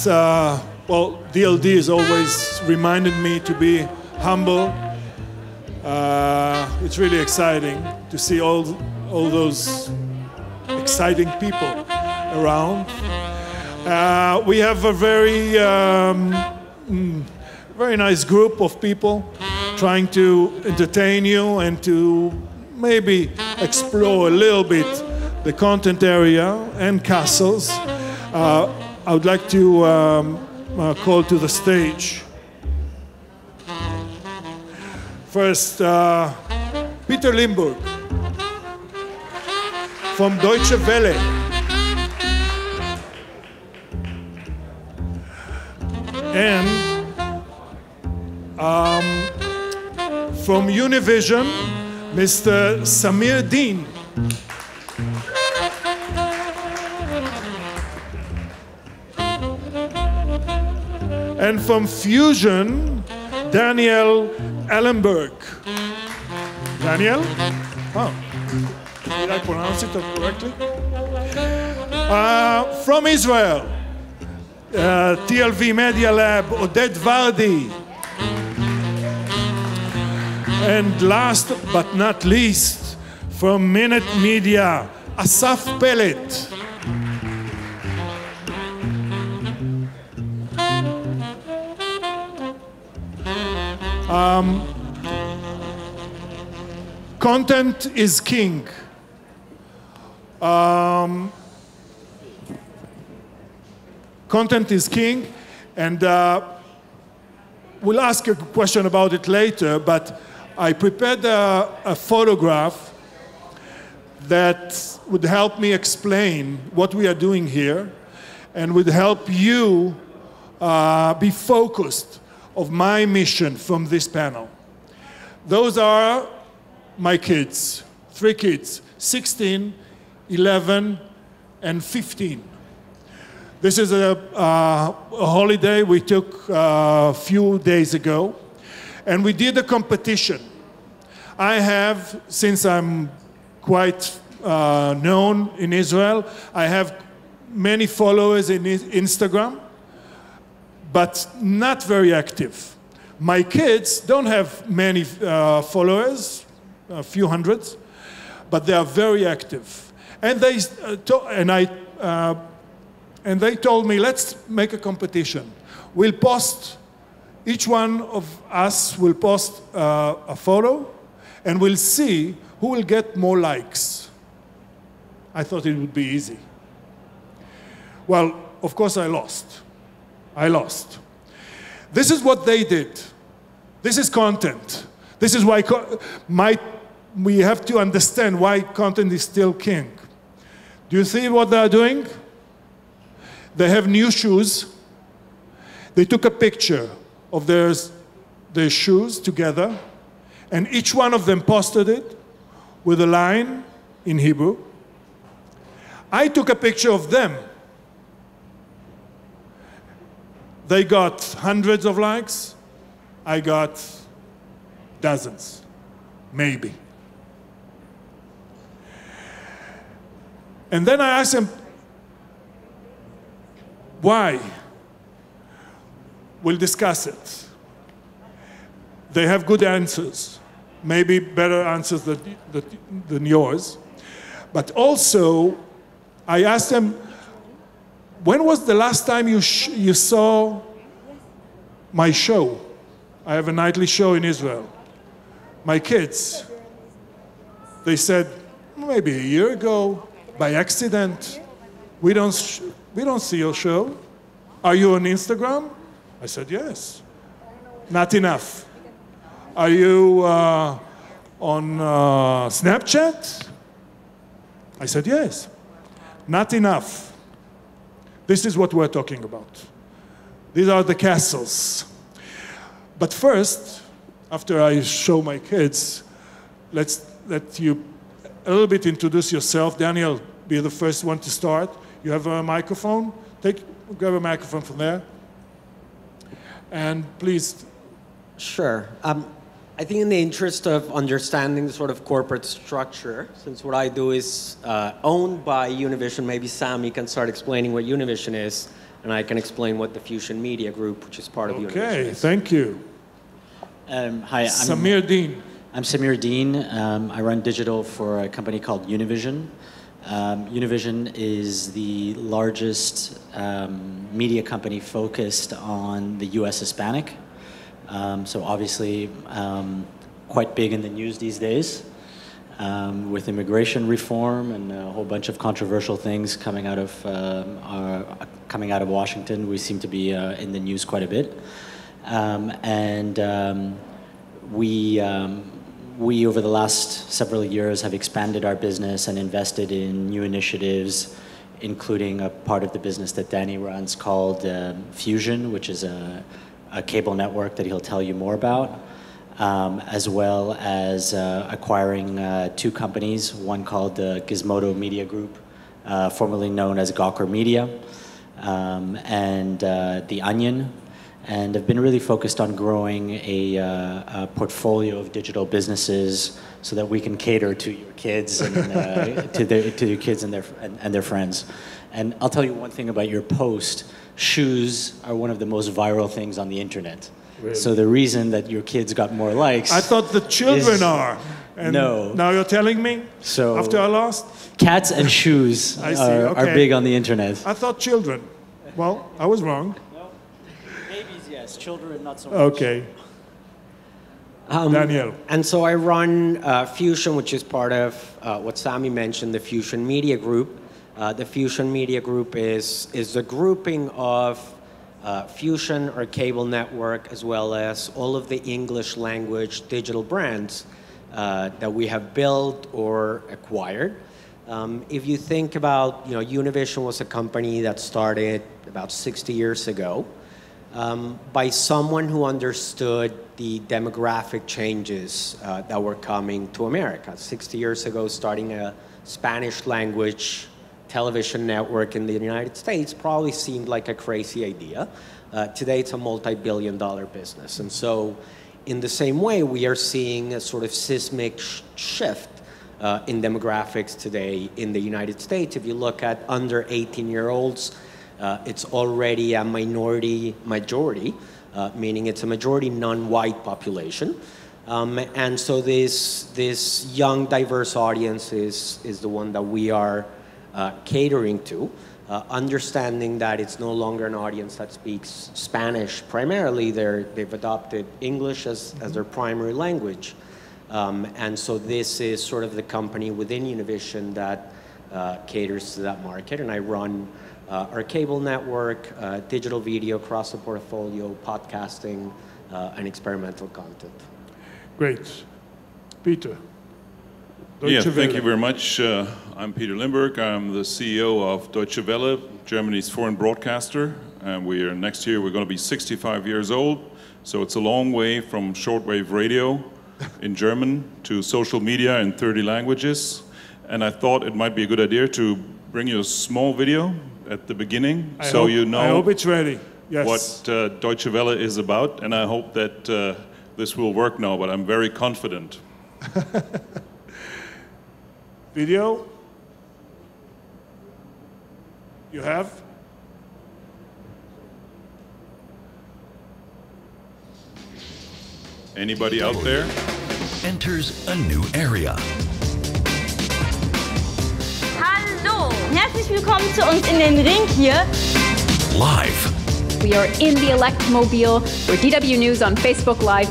Well, DLD has always reminded me to be humble. It's really exciting to see all those exciting people around. We have a very nice group of people trying to entertain you and to maybe explore a little bit the content area and castles. I would like to call to the stage first Peter Limburg from Deutsche Welle, and from Univision, Mr. Samir Dean. And from Fusion, Daniel Ellenberg. Daniel? Oh, did I pronounce it correctly? From Israel, TLV Media Lab, Oded Vardi. And last but not least, from Minute Media, Asaf Pellet. Content is king. Content is king, and we'll ask a question about it later, but I prepared a photograph that would help me explain what we are doing here and would help you be focused of my mission from this panel. Those are my kids, 3 kids, 16, 11, and 15. This is a holiday we took a few days ago, and we did a competition. I have, since I'm quite known in Israel, I have many followers in Instagram, but not very active. My kids don't have many followers, a few hundreds, but they are very active. And they told me, let's make a competition. We'll post, each one of us will post a photo, and we'll see who will get more likes. I thought it would be easy. Well, of course I lost. I lost. This is what they did. This is content. This is why we have to understand why content is still king. Do you see what they're doing? They have new shoes. They took a picture of their shoes together, and each one of them posted it with a line in Hebrew. I took a picture of them. They got hundreds of likes. I got dozens, maybe. And then I asked them, why? We'll discuss it. They have good answers, maybe better answers than yours. But also, I asked them, when was the last time you saw my show? I have a nightly show in Israel. My kids, they said, maybe a year ago, by accident. We don't see your show. Are you on Instagram? I said, yes. Not enough. Are you on Snapchat? I said, yes. Not enough. This is what we're talking about. These are the castles. But first, after I show my kids, let's let you a little bit introduce yourself. Daniel, be the first one to start. You have a microphone. Grab a microphone from there. And please. Sure. I think in the interest of understanding the sort of corporate structure, since what I do is owned by Univision, maybe Sami can start explaining what Univision is. and I can explain what the Fusion Media Group, which is part of Univision, Okay, is. thank you. Hi, Samir Dean. I'm Samir Dean. I run digital for a company called Univision. Univision is the largest media company focused on the U.S. Hispanic. So obviously quite big in the news these days. With immigration reform and a whole bunch of controversial things coming out of Washington, we seem to be in the news quite a bit. We, over the last several years, have expanded our business and invested in new initiatives, including a part of the business that Danny runs called Fusion, which is a cable network that he'll tell you more about, as well as acquiring two companies, one called the Gizmodo Media Group, formerly known as Gawker Media, and The Onion, and have been really focused on growing a portfolio of digital businesses so that we can cater to your kids and to your kids and their friends. And I'll tell you one thing about your post: shoes are one of the most viral things on the internet. Really? So the reason that your kids got more likes, I thought the children are. And no. Now you're telling me? So after I lost? Cats and shoes are big on the internet. I thought children. Well, I was wrong. Babies, yes. Children, not so much. Okay. Daniel. And so I run Fusion, which is part of what Sami mentioned, the Fusion Media Group. The Fusion Media Group is the grouping of Fusion, our cable network, as well as all of the English language digital brands that we have built or acquired. If you think about, Univision was a company that started about 60 years ago by someone who understood the demographic changes that were coming to America. 60 years ago, starting a Spanish language television network in the United States probably seemed like a crazy idea. Today, it's a multi-billion-dollar business. And so in the same way, we are seeing a sort of seismic shift in demographics today in the United States. If you look at under 18-year-olds, it's already a majority, meaning it's a majority non-white population. And so this young, diverse audience is the one that we are catering to, understanding that it's no longer an audience that speaks Spanish primarily. They've adopted English as their primary language. And so this is sort of the company within Univision that caters to that market. And I run our cable network, digital video across the portfolio, podcasting, and experimental content. Great. Peter. Yeah, thank you very much. I'm Peter Limburg. I'm the CEO of Deutsche Welle, Germany's foreign broadcaster. And next year we're going to be 65 years old. So it's a long way from shortwave radio in German to social media in 30 languages. And I thought it might be a good idea to bring you a small video at the beginning, I hope it's ready. Yes. What Deutsche Welle is about. And I hope that this will work now, but I'm very confident. Video? You have? Anybody out there? Enters a new area. Hallo! Herzlich willkommen zu uns in den Ring hier. Live. We are in the Electmobile. We're DW News on Facebook Live.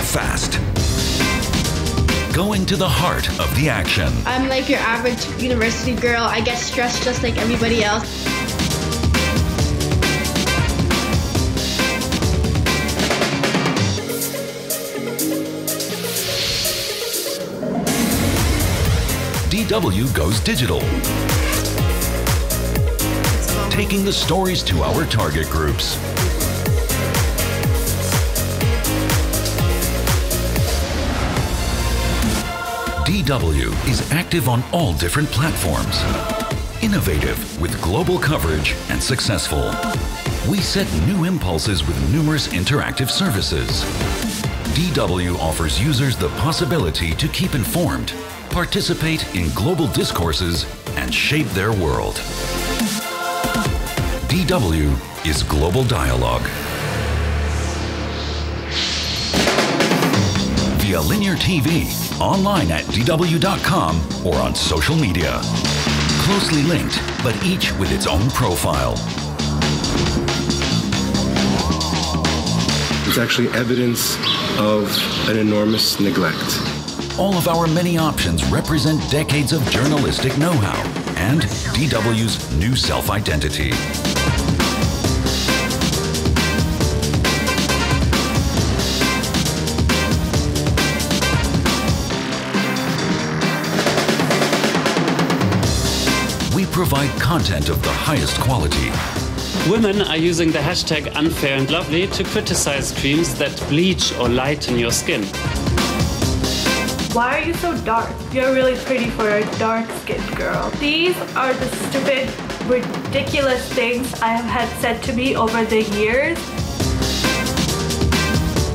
Fast. Going to the heart of the action. I'm like your average university girl. I get stressed just like everybody else. DW goes digital. Taking the stories to our target groups. DW is active on all different platforms. Innovative with global coverage and successful. We set new impulses with numerous interactive services. DW offers users the possibility to keep informed, participate in global discourses, and shape their world. DW is Global Dialogue. Via linear TV, online at dw.com, or on social media. Closely linked, but each with its own profile. It's actually evidence of an enormous neglect. All of our many options represent decades of journalistic know-how and DW's new self-identity. We provide content of the highest quality. Women are using the hashtag #UnfairAndLovely to criticize creams that bleach or lighten your skin. Why are you so dark? You're really pretty for a dark-skinned girl. These are the stupid, ridiculous things I have had said to me over the years.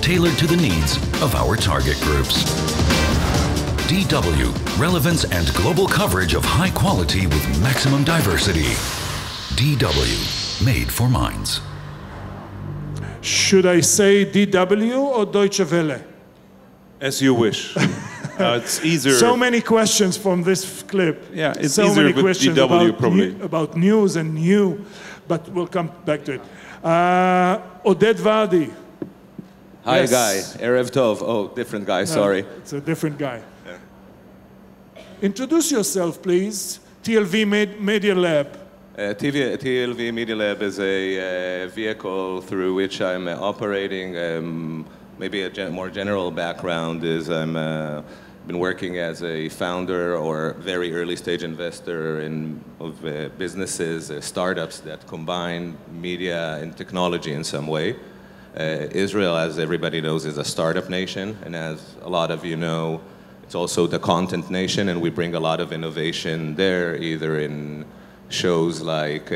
Tailored to the needs of our target groups. DW, relevance and global coverage of high quality with maximum diversity. DW, made for minds. Should I say DW or Deutsche Welle? As you wish. It's easier. So many questions from this clip. Yeah, it's so easier many with questions DW probably. about news and new, but we'll come back to it. Oded Vardi. Hi, Yes. Guy. Erev Tov. Oh, different guy, sorry. It's a different guy. Introduce yourself, please. TLV Media Lab. TLV Media Lab is a vehicle through which I'm operating. Maybe a more general background is I'm been working as a founder or very early stage investor of businesses, startups that combine media and technology in some way. Israel, as everybody knows, is a startup nation, and as a lot of you know, it's also the content nation, and we bring a lot of innovation there, either in shows like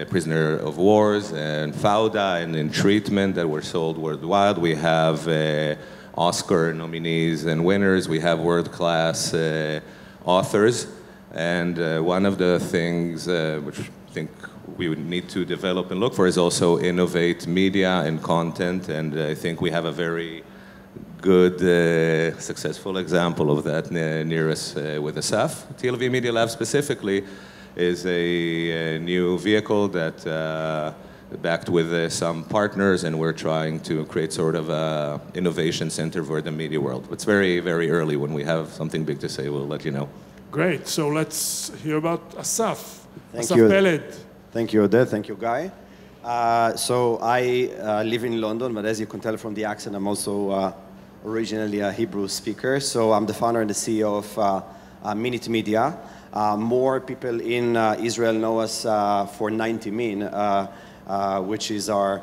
Prisoner of Wars and Fauda, and in treatment that were sold worldwide. We have Oscar nominees and winners. We have world-class authors. And one of the things which I think we would need to develop and look for is also innovate media and content. And I think we have a very good, successful example of that near us with Asaf. TLV Media Lab specifically is a new vehicle that backed with some partners, and we're trying to create sort of an innovation center for the media world. It's very, very early. When we have something big to say, we'll let you know. Great. So let's hear about Asaf. Thank Asaf you. Peled. Thank you, Oded. Thank you, Guy. So I live in London, but as you can tell from the accent, I'm also originally a Hebrew speaker. So I'm the founder and the CEO of Minute Media. More people in Israel know us for 90 Min, which is our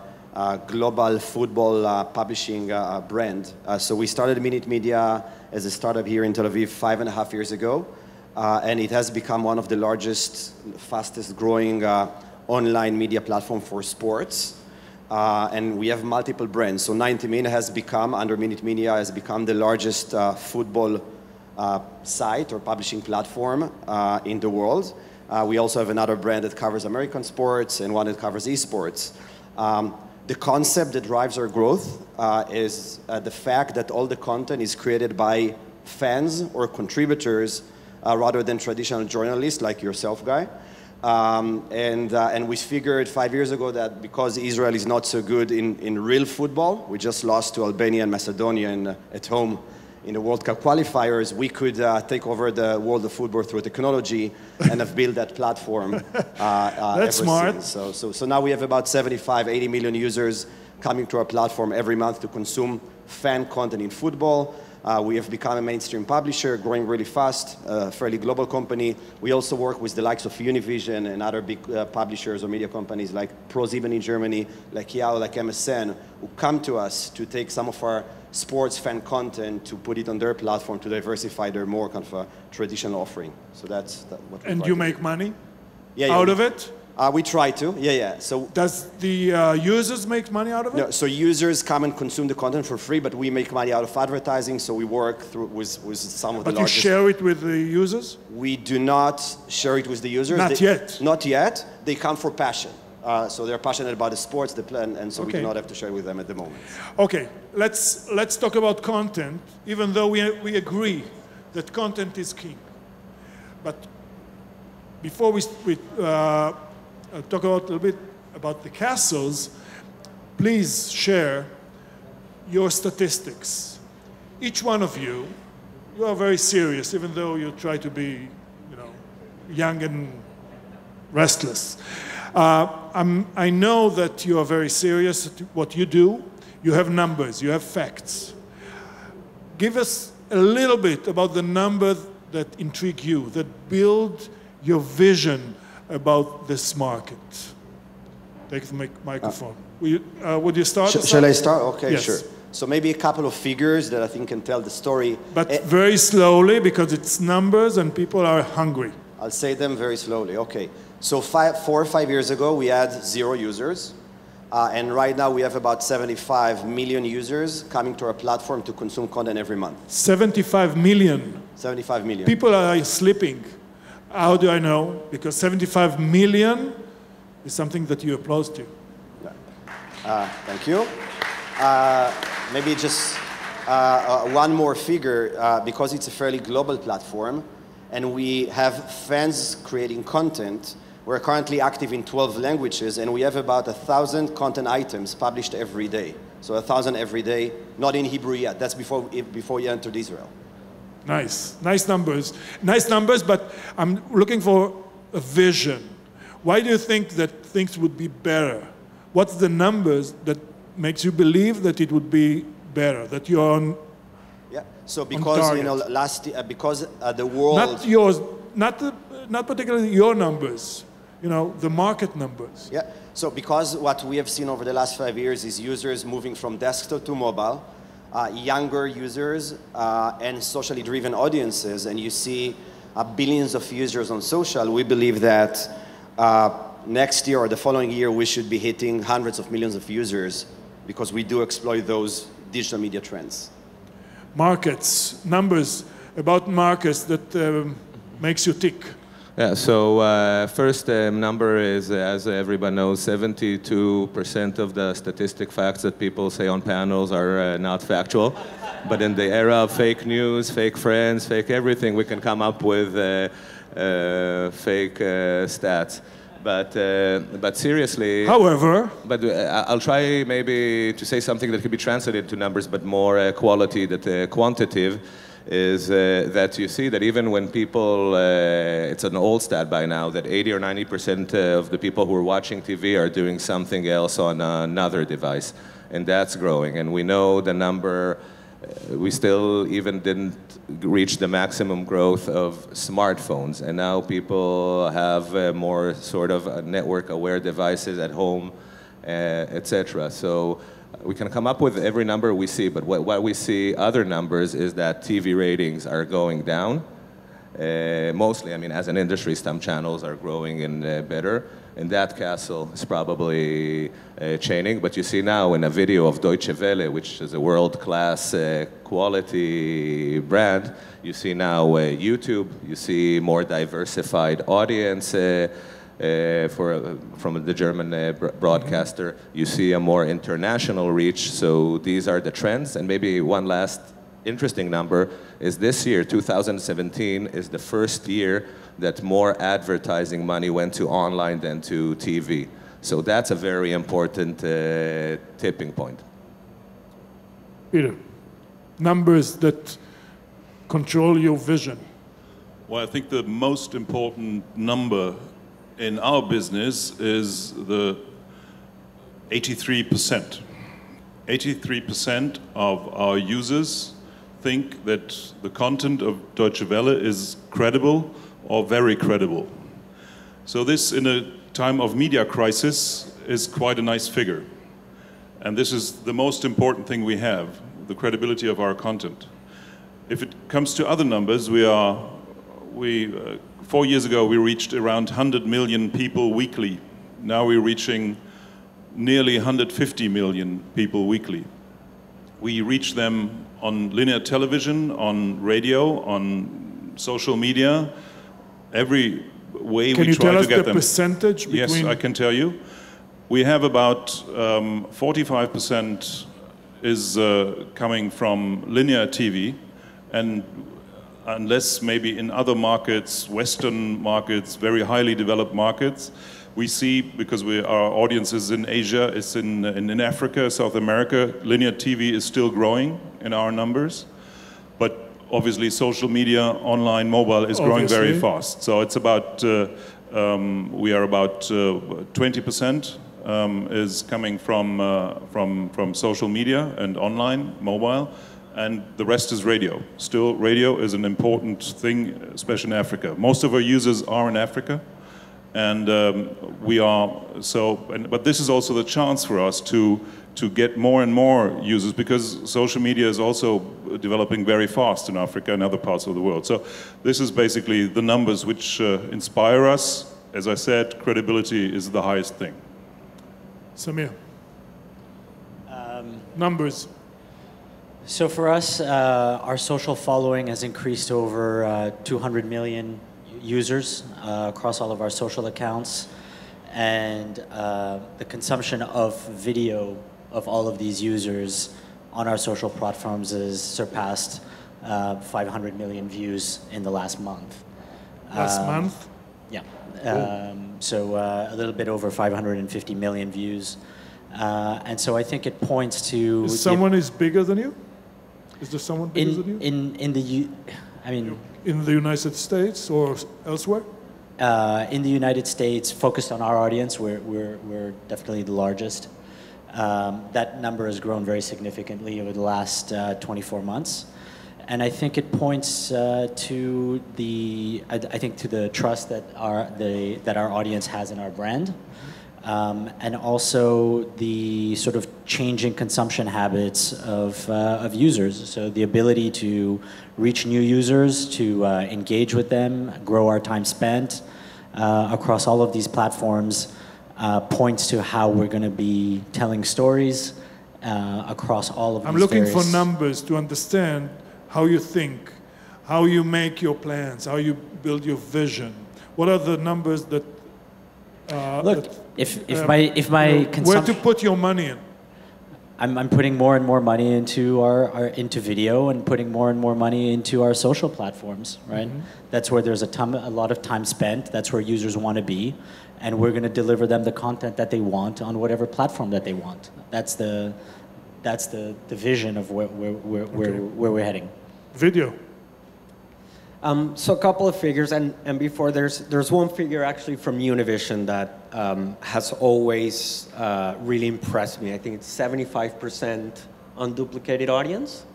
global football publishing brand. So we started Minute Media as a startup here in Tel Aviv 5.5 years ago. And it has become one of the largest, fastest growing online media platform for sports. And we have multiple brands. So 90 Min has become, under Minute Media, has become the largest football site or publishing platform in the world. We also have another brand that covers American sports and one that covers esports. The concept that drives our growth is the fact that all the content is created by fans or contributors rather than traditional journalists like yourself, Guy. And we figured 5 years ago that because Israel is not so good in real football, we just lost to Albania and Macedonia at home in the World Cup qualifiers, we could take over the world of football through technology and have built that platform. That's smart. So now we have about 75, 80 million users coming to our platform every month to consume fan content in football. We have become a mainstream publisher, growing really fast, a fairly global company. We also work with the likes of Univision and other big publishers or media companies like ProSieben in Germany, like Yahoo, like MSN, who come to us to take some of our sports fan content to put it on their platform to diversify their more kind of a traditional offering. So that's what we And you make money yeah, out of it? We try to, yeah. So does the users make money out of it? No, so users come and consume the content for free, but we make money out of advertising, so we work through with some of the largest... But you share it with the users? We do not share it with the users. Not yet? Not yet. They come for passion. So they're passionate about the sports, the plan, and so we do not have to share with them at the moment. Okay, let's talk about content, even though we agree that content is king. But before we talk about a little bit about the castles, please share your statistics. Each one of you are very serious, even though you try to be, young and restless. I know that you are very serious at what you do. You have numbers, you have facts. Give us a little bit about the numbers that intrigue you, that build your vision about this market. Take the microphone. Would you start? Shall I start? Okay, yes. Sure. So maybe a couple of figures that I think can tell the story. But very slowly, because it's numbers and people are hungry. I'll say them very slowly. Okay. So 4 or 5 years ago, we had 0 users. And right now, we have about 75 million users coming to our platform to consume content every month. 75 million? 75 million. People are sleeping. How do I know? Because 75 million is something that you applaud to. Thank you. Maybe just one more figure, because it's a fairly global platform, and we have fans creating content. We're currently active in 12 languages, and we have about 1,000 content items published every day. So 1,000 every day, not in Hebrew yet. That's before you entered Israel. Nice. Nice numbers. Nice numbers, but I'm looking for a vision. Why do you think that things would be better? What's the numbers that makes you believe that it would be better, that you're on? Yeah. So because because the world. Not yours, not particularly your numbers. The market numbers. Yeah. So because what we have seen over the last 5 years is users moving from desktop to mobile, younger users and socially driven audiences, and you see billions of users on social. We believe that next year or the following year, we should be hitting hundreds of millions of users because we do exploit those digital media trends. Markets, numbers about markets that makes you tick. Yeah, so first number is, as everybody knows, 72% of the statistic facts that people say on panels are not factual. But in the era of fake news, fake friends, fake everything, we can come up with fake stats. But seriously. However. But I'll try maybe to say something that could be translated to numbers, but more quality than quantitative. Is that you see that even when people, it's an old stat by now, that 80 or 90% of the people who are watching TV are doing something else on another device. And that's growing. And we know the number, we still even didn't reach the maximum growth of smartphones. And now people have more sort of network-aware devices at home, etc. So we can come up with every number we see, but what we see other numbers is that TV ratings are going down. Mostly, I mean, as an industry, some channels are growing and better, and that castle is probably chaining. But you see now in a video of Deutsche Welle, which is a world-class quality brand, you see now YouTube, you see more diversified audience, from the German broadcaster. You see a more international reach, so these are the trends. And maybe one last interesting number is this year, 2017, is the first year that more advertising money went to online than to TV. So that's a very important tipping point. Peter, numbers that control your vision. Well, I think the most important number in our business is the 83%. 83% of our users think that the content of Deutsche Welle is credible or very credible. So this, in a time of media crisis, is quite a nice figure. And this is the most important thing we have, the credibility of our content. If it comes to other numbers, 4 years ago, we reached around 100 million people weekly. Now we're reaching nearly 150 million people weekly. We reach them on linear television, on radio, on social media, every way we try to get them. Can you tell us the percentage between? Yes, I can tell you. We have about 45% is coming from linear TV, and unless maybe in other markets, Western markets, very highly developed markets, we see, because our audience is in Asia, it's in Africa, South America, linear TV is still growing in our numbers. But obviously social media, online, mobile is growing very fast. So it's about, we are about 20% is coming from social media and online, mobile, and the rest is radio. Still, radio is an important thing, especially in Africa. Most of our users are in Africa. And but this is also the chance for us to get more and more users, because social media is also developing very fast in Africa and other parts of the world. So this is basically the numbers which inspire us. As I said, credibility is the highest thing. Samir, numbers. So for us, our social following has increased over 200 million users across all of our social accounts, and the consumption of video of all of these users on our social platforms has surpassed 500 million views in the last month. Last month? Yeah. So a little bit over 550 million views. And so I think it points to... Is someone is bigger than you? Is there someone bigger than you? In the United States or elsewhere? In the United States, focused on our audience, we're definitely the largest. That number has grown very significantly over the last 24 months. And I think it points to the trust that our audience has in our brand. And also the sort of changing consumption habits of users. So the ability to reach new users, to engage with them, grow our time spent across all of these platforms points to how we're going to be telling stories across all of these. I'm looking for numbers to understand how you think, how you make your plans, how you build your vision. What are the numbers that look, if my consumption, where to put your money in? I'm putting more and more money into into video, and putting more and more money into our social platforms, right? Mm-hmm. That's where there's a lot of time spent. That's where users want to be, and we're going to deliver them the content that they want on whatever platform that they want. That's the vision of where we're heading. Video. So a couple of figures, and before there's one figure actually from Univision that has always really impressed me. I think it's 75% unduplicated audience.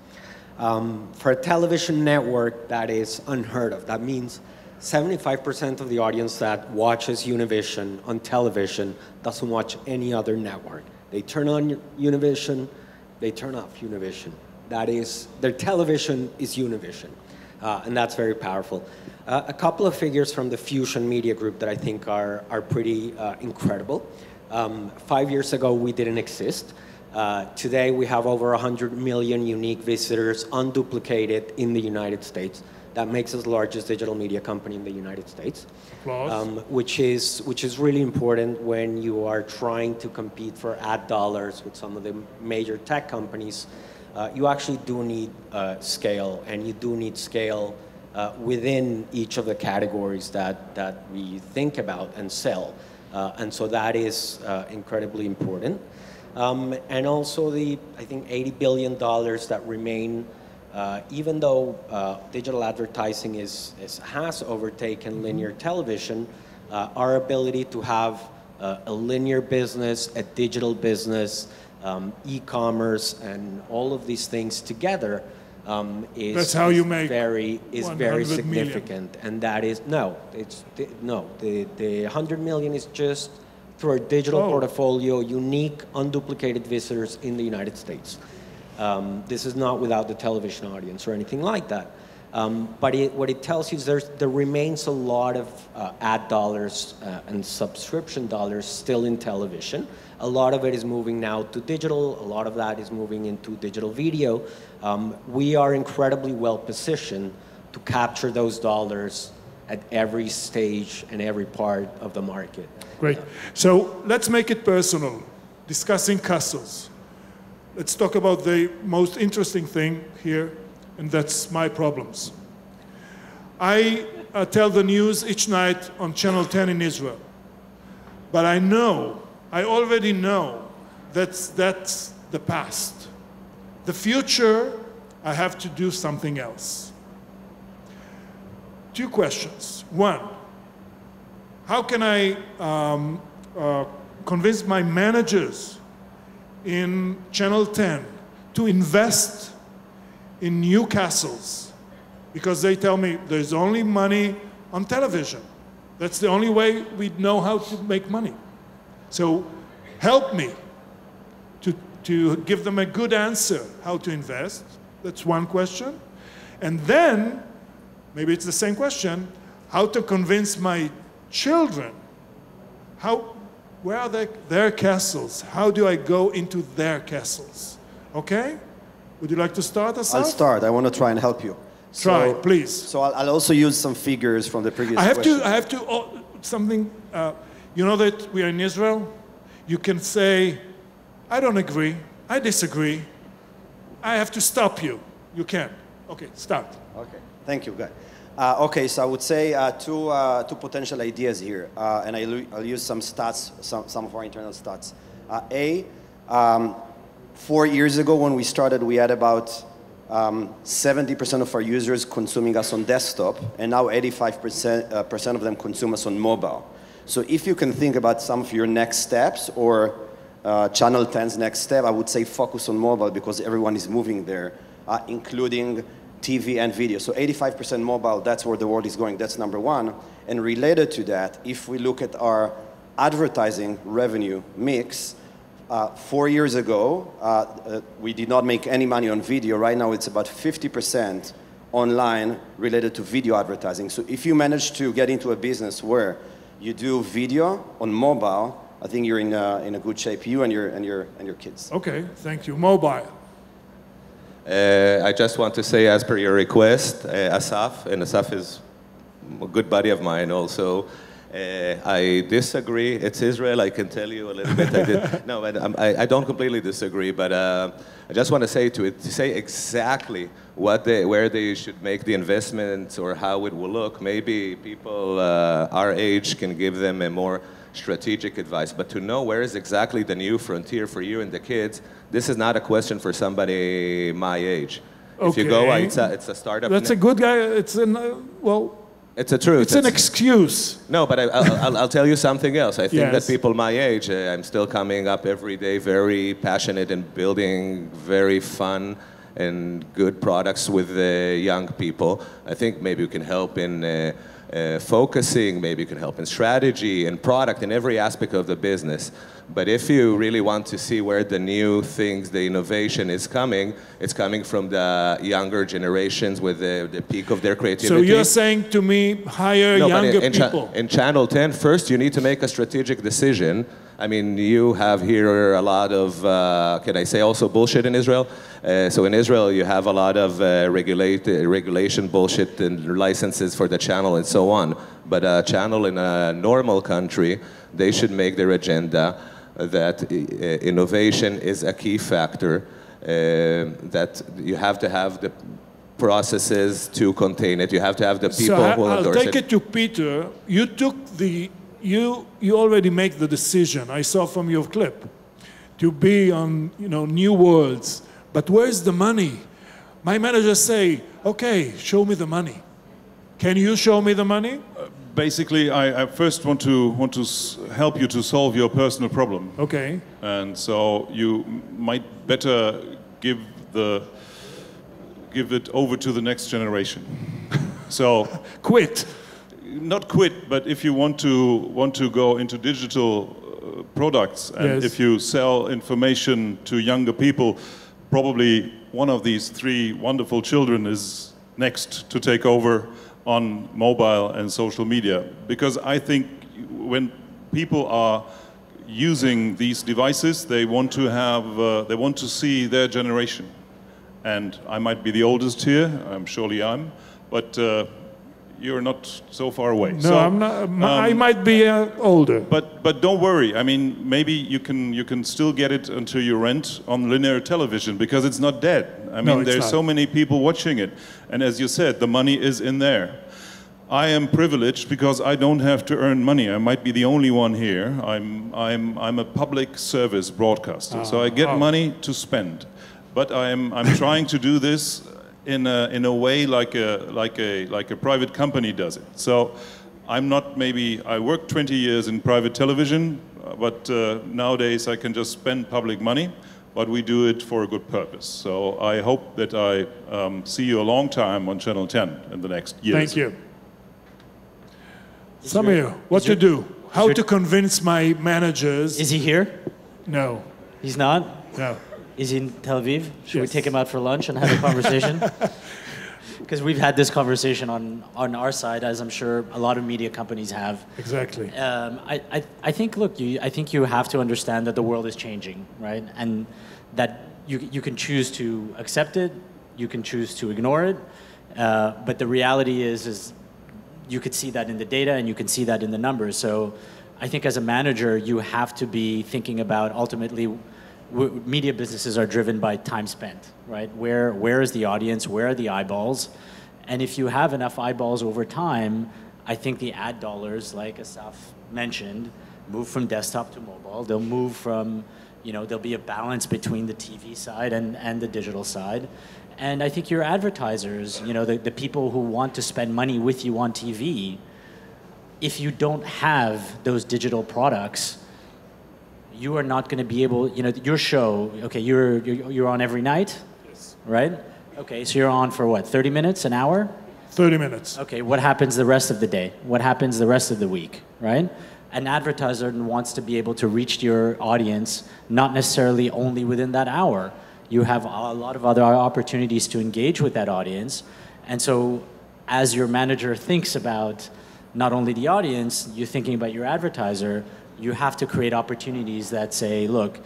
For a television network, that is unheard of. That means 75% of the audience that watches Univision on television doesn't watch any other network. They turn on Univision, they turn off Univision. That is, their television is Univision. And that's very powerful. A couple of figures from the Fusion Media Group that I think are pretty incredible. 5 years ago, we didn't exist. Today, we have over 100 million unique visitors, unduplicated in the United States. That makes us the largest digital media company in the United States. Which is really important when you are trying to compete for ad dollars with some of the major tech companies. You actually do need scale, and you do need scale within each of the categories that we think about and sell. And so that is incredibly important. And also I think $80 billion that remain, even though digital advertising has overtaken linear television, our ability to have a linear business, a digital business, e-commerce, and all of these things together is very significant. Million. And that is the 100 million is just through our digital portfolio, unique, unduplicated visitors in the United States. This is not without the television audience or anything like that. But what it tells you is there remains a lot of ad dollars and subscription dollars still in television. A lot of it is moving now to digital. A lot of that is moving into digital video. We are incredibly well positioned to capture those dollars at every stage and every part of the market. Great. So let's make it personal, discussing castles. Let's talk about the most interesting thing here, and that's my problems. I tell the news each night on Channel 10 in Israel. But I already know that's the past. The future, I have to do something else. 2 questions. 1, how can I convince my managers in Channel 10 to invest in new castles? Because they tell me there's only money on television. That's the only way we know how to make money. So help me to give them a good answer how to invest. That's 1 question. And then, maybe it's the same question, how to convince my children, where are their castles? How do I go into their castles? Okay? Would you like to start, Asaf? I'll start. I want to try and help you. Try, please. So I'll also use some figures from the previous question. I have to, something, you know that we are in Israel? You can say, I don't agree, I disagree, I have to stop you. You can. Okay, start. Okay, thank you, Guy. Okay, so I would say two potential ideas here, and I'll use some stats, some of our internal stats. 4 years ago when we started, we had about 70% of our users consuming us on desktop, and now 85% of them consume us on mobile. So if you can think about some of your next steps or Channel 10's next step, I would say focus on mobile because everyone is moving there, including TV and video. So 85% mobile, that's where the world is going. That's number 1. And related to that, if we look at our advertising revenue mix, 4 years ago, we did not make any money on video. Right now, it's about 50% online related to video advertising. So if you manage to get into a business where you do video on mobile, I think you're in a good shape, you and your kids. Okay, thank you. Mobile. I just want to say, as per your request, Asaf, and Asaf is a good buddy of mine also, I disagree. It's Israel, I can tell you a little bit. No, I don't completely disagree, but I just want to say exactly where they should make the investments or how it will look. Maybe people our age can give them a more strategic advice, but to know where is exactly the new frontier for you and the kids, this is not a question for somebody my age. Okay. If you go, it's a startup. That's a good guy. It's it's a truth. It's an excuse. No, but I'll tell you something else. I think Yes. that people my age, I'm still coming up every day very passionate and building very fun and good products with young people. I think maybe you can help in focusing, maybe you can help in strategy and product in every aspect of the business. But if you really want to see where the new things, the innovation is coming, it's coming from the younger generations with the peak of their creativity. So you're saying to me, hire younger people. In Channel 10, first you need to make a strategic decision. I mean, you have here a lot of, can I say also bullshit in Israel? So in Israel, you have a lot of regulation bullshit and licenses for the channel and so on. But a channel in a normal country, they should make their agenda that innovation is a key factor, that you have to have the processes to contain it. You have to have the people who will endorse it. I'll take it to Peter. You took you already make the decision, I saw from your clip, to be on new worlds. But where's the money? My managers say, okay, show me the money. Can you show me the money? Basically, I first want to help you to solve your personal problem. Okay. And so you might better give it over to the next generation. So quit. Not quit, but if you want to go into digital products, and Yes. if you sell information to younger people, probably one of these 3 wonderful children is next to take over on mobile and social media. Because I think when people are using these devices, they want to see their generation. And I might be the oldest here, surely I'm, but you're not so far away. No, so, I'm not. I might be older. But don't worry. I mean, maybe you can still get it until you rent on linear television because it's not dead. I mean, there's so many people watching it, and as you said, the money is in there. I am privileged because I don't have to earn money. I might be the only one here. I'm a public service broadcaster, so I get money to spend. But I'm trying to do this in a way like a private company does it. So I'm not I worked 20 years in private television, but nowadays I can just spend public money, but we do it for a good purpose. So I hope that I see you a long time on Channel 10 in the next years. Thank you. Samir, what to do? How to convince my managers? Is he here? No. He's not? No. Is he in Tel Aviv? Should we take him out for lunch and have a conversation? Because we've had this conversation on our side, as I'm sure a lot of media companies have. Exactly. I think, look, I think you have to understand that the world is changing, right? And that you can choose to accept it, you can choose to ignore it, but the reality is you could see that in the data and you can see that in the numbers. So I think as a manager, you have to be thinking about ultimately media businesses are driven by time spent, right? Where is the audience? Where are the eyeballs? And if you have enough eyeballs over time, I think the ad dollars, like Asaf mentioned, move from desktop to mobile. They'll move from, there'll be a balance between the TV side and the digital side. And I think your advertisers, the people who want to spend money with you on TV, if you don't have those digital products, you are not going to be able, your show, okay, you're on every night, yes. Right? Okay, so you're on for what, 30 minutes, an hour? 30 minutes. Okay, what happens the rest of the day? What happens the rest of the week, right? An advertiser wants to be able to reach your audience, not necessarily only within that hour. You have a lot of other opportunities to engage with that audience. And so as your manager thinks about not only the audience, you're thinking about your advertiser, you have to create opportunities that say, look,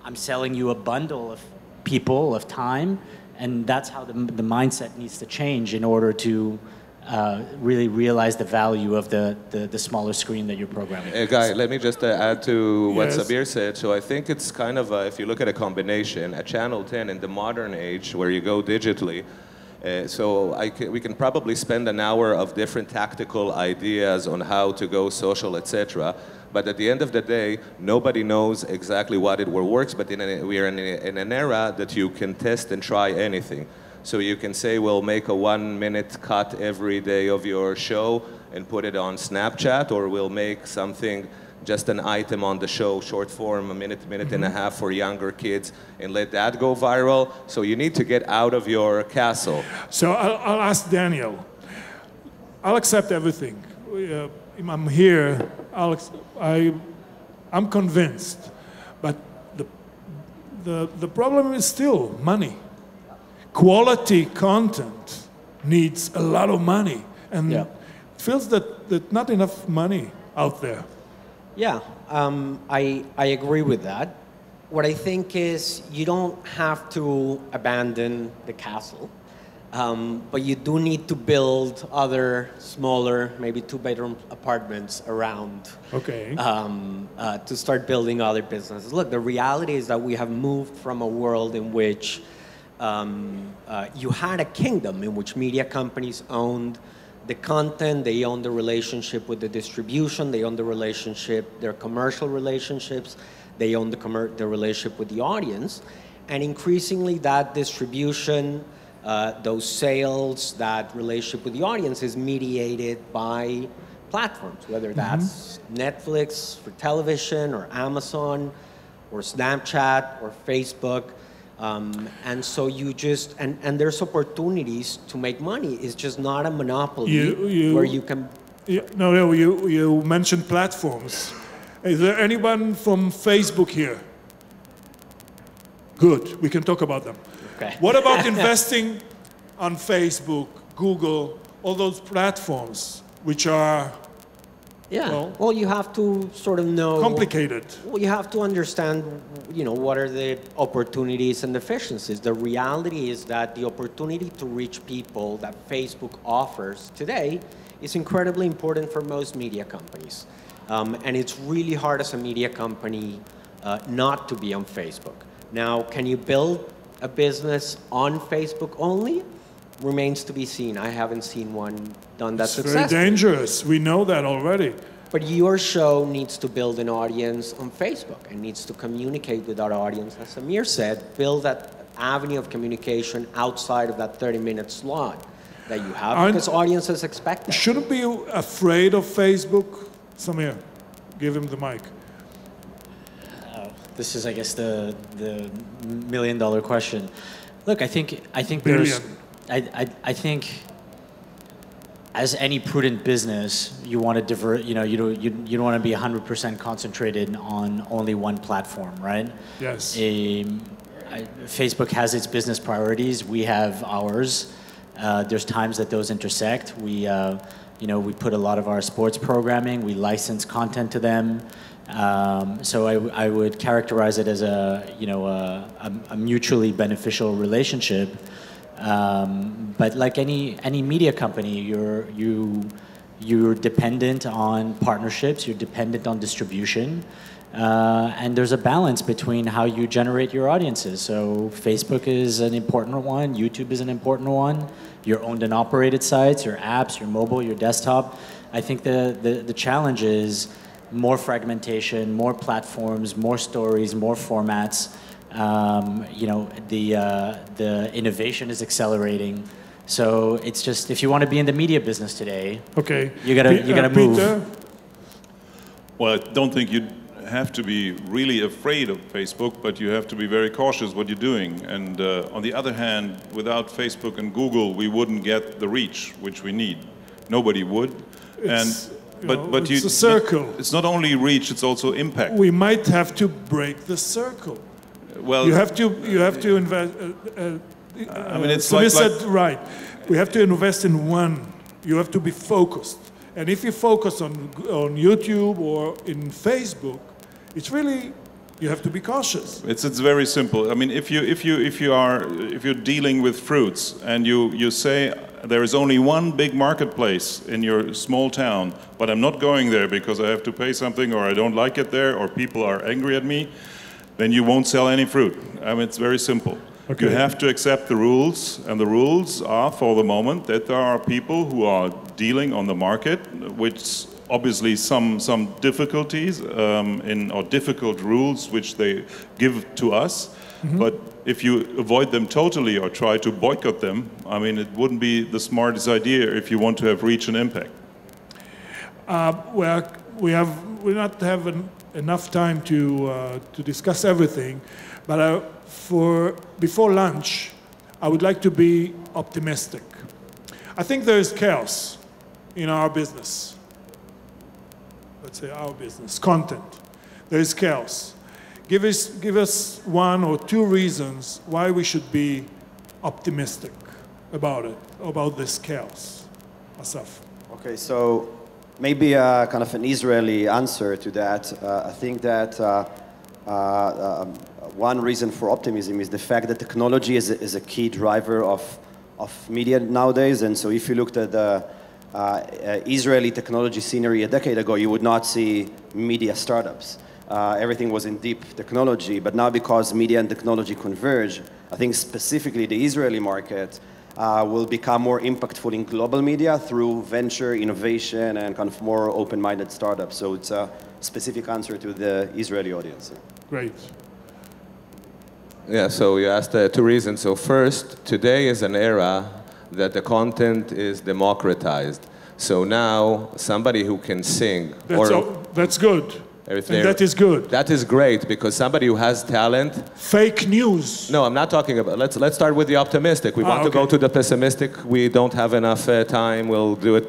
I'm selling you a bundle of people, of time, and that's how the mindset needs to change in order to really realize the value of the smaller screen that you're programming. Guy, let me just add to what Sabir said. So I think it's kind of, if you look at a combination, at Channel 10 in the modern age where you go digitally, we can probably spend an hour of different tactical ideas on how to go social, etc. But at the end of the day, nobody knows exactly what it works, but we are in an era that you can test and try anything. So you can say, we'll make a 1-minute cut every day of your show and put it on Snapchat, or we'll make something, just an item on the show, short form, a minute and a half for younger kids, and let that go viral. So you need to get out of your castle. So I'll ask Daniel. I'll accept everything. I'm here, I'm convinced, but the problem is still money. Quality content needs a lot of money, and it feels that not enough money out there. Yeah, I agree with that. What I think is you don't have to abandon the castle, but you do need to build other smaller, maybe 2-bedroom apartments around to start building other businesses. Look, the reality is that we have moved from a world in which you had a kingdom in which media companies owned the content, they own the relationship with the distribution, they own the relationship, their commercial relationships, they own the relationship with the audience, and increasingly that distribution, those sales, that relationship with the audience is mediated by platforms, whether that's Netflix for television, or Amazon, or Snapchat, or Facebook. And so you just, and there's opportunities to make money. It's just not a monopoly where you can... You mentioned platforms. Is there anyone from Facebook here? Good, we can talk about them. Okay. What about investing on Facebook, Google, all those platforms which are Yeah. Well, you have to sort of know. Complicated. Well, you have to understand, what are the opportunities and deficiencies. The reality is that the opportunity to reach people that Facebook offers today is incredibly important for most media companies. And it's really hard as a media company not to be on Facebook. Now, can you build a business on Facebook only? Remains to be seen. I haven't seen one done that successfully. It's very dangerous. We know that already. But your show needs to build an audience on Facebook and needs to communicate with our audience. As Amir said, build that avenue of communication outside of that 30-minute slot that you have, because audiences expect that. Shouldn't be afraid of Facebook. Samir, give him the mic. This is, I guess, the million-dollar question. Look, I think Billion. I think, as any prudent business, you want to divert. You don't want to be 100% concentrated on only one platform, right? Yes. Facebook has its business priorities. We have ours. There's times that those intersect. We put a lot of our sports programming. We license content to them. So I would characterize it as a mutually beneficial relationship. But like any media company, you're dependent on partnerships, you're dependent on distribution, and there's a balance between how you generate your audiences. So Facebook is an important one, YouTube is an important one, your owned and operated sites, your apps, your mobile, your desktop. I think the challenge is more fragmentation, more platforms, more stories, more formats. The innovation is accelerating. So it's just, if you want to be in the media business today, you gotta move. Peter? Well, I don't think you have to be really afraid of Facebook, but you have to be very cautious what you're doing. And on the other hand, without Facebook and Google, we wouldn't get the reach which we need. Nobody would. It's a circle. It's not only reach; it's also impact. We might have to break the circle. Well, you have to invest. I mean, it's Samir said right. We have to invest in one. You have to be focused. And if you focus on YouTube or in Facebook, it's really, you have to be cautious. It's very simple. I mean, if you're dealing with fruits and you say there is only one big marketplace in your small town, but I'm not going there because I have to pay something, or I don't like it there, or people are angry at me, then you won't sell any fruit. I mean, it's very simple. Okay. You have to accept the rules, and the rules are, for the moment, that there are people who are dealing on the market, which obviously some difficulties or difficult rules which they give to us. Mm-hmm. But if you avoid them totally or try to boycott them, I mean, it wouldn't be the smartest idea if you want to have reach and impact. Well, we not have enough time to discuss everything, but before lunch, I would like to be optimistic. I think there is chaos in our business. Let's say our business, content. There is chaos. Give us one or two reasons why we should be optimistic about it, about this chaos. Asaf. Okay, so maybe kind of an Israeli answer to that. I think that one reason for optimism is the fact that technology is a key driver of media nowadays. And so if you looked at the Israeli technology scenery a decade ago, you would not see media startups. Everything was in deep technology, but now because media and technology converge, I think specifically the Israeli market will become more impactful in global media through venture, innovation, and kind of more open-minded startups. So it's a specific answer to the Israeli audience. Great. Yeah, so you asked two reasons. So first, today is an era that the content is democratized. So now somebody who can sing... That's good. And that is good. That is great, because somebody who has talent... Fake news. No, I'm not talking about... Let's start with the optimistic. We want to go to the pessimistic. We don't have enough time. We'll do it.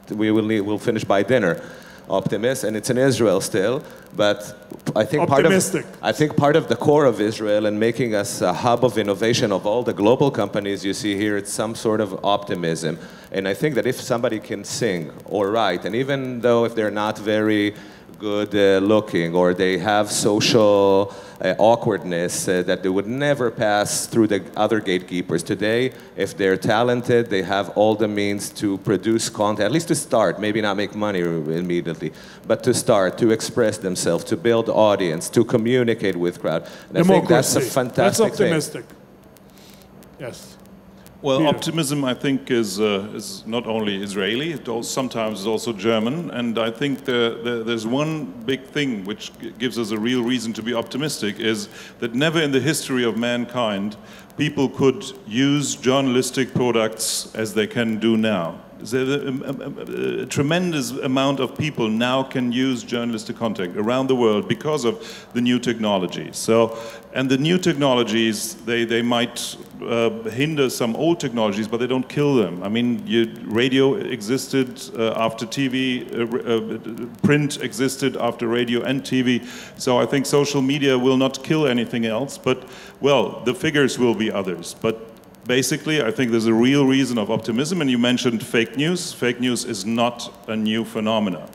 We'll finish by dinner. optimist, and it's in Israel still. But I think part of the core of Israel and making us a hub of innovation of all the global companies you see here, it's some sort of optimism. And I think that if somebody can sing or write, and even though if they're not very good looking or they have social awkwardness that they would never pass through the other gatekeepers. Today, if they're talented, they have all the means to produce content, at least to start, maybe not make money immediately, but to start, to express themselves, to build audience, to communicate with crowd. And I think that's a fantastic thing. That's optimistic. Yes. Well, optimism, I think, is not only Israeli, sometimes it's also German, and I think there's one big thing which gives us a real reason to be optimistic, is that never in the history of mankind people could use journalistic products as they can do now. A tremendous amount of people now can use journalistic content around the world because of the new technologies. So, and the new technologies, they might hinder some old technologies, but they don't kill them. I mean, radio existed after TV, print existed after radio and TV. So I think social media will not kill anything else, but, well, the figures will be others. But basically, I think there's a real reason of optimism, and you mentioned fake news. Fake news is not a new phenomenon.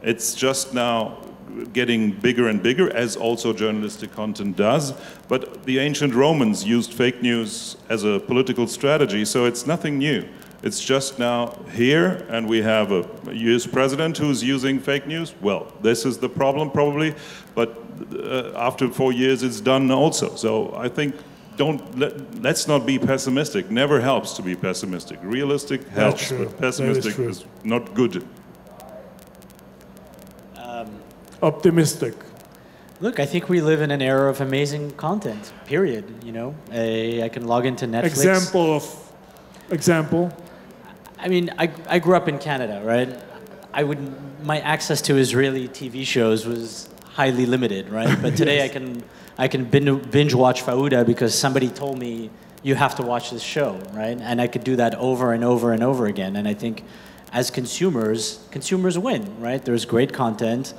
It's just now getting bigger and bigger, as also journalistic content does. But the ancient Romans used fake news as a political strategy, so it's nothing new. It's just now here, and we have a US president who's using fake news. Well, this is the problem probably, but after 4 years it's done also. So I think let's not be pessimistic. Never helps to be pessimistic. Realistic helps, but pessimistic is not good. Optimistic. Look, I think we live in an era of amazing content, period. You know, I can log into Netflix. Example? I mean, I grew up in Canada, right? My access to Israeli TV shows was highly limited, right? But today yes. I can binge watch Fauda because somebody told me you have to watch this show, right? And I could do that over and over and over again. And I think as consumers win, right? There's great content,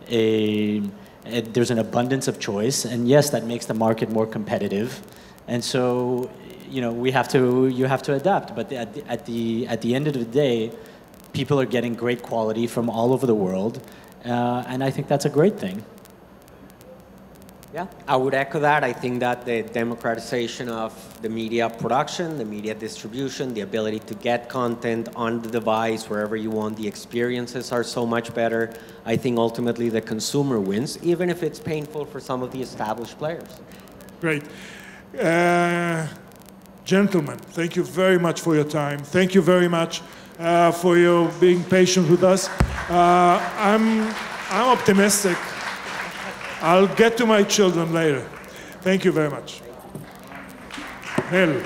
there's an abundance of choice, and yes, that makes the market more competitive. And so, you know, you have to adapt. But at the end of the day, people are getting great quality from all over the world, and I think that's a great thing. Yeah, I would echo that. I think that the democratization of the media production, the media distribution, the ability to get content on the device wherever you want, the experiences are so much better. I think ultimately the consumer wins, even if it's painful for some of the established players. Great. Gentlemen, thank you very much for your time. Thank you very much for your being patient with us. I'm optimistic. I'll get to my children later. Thank you very much. Hell.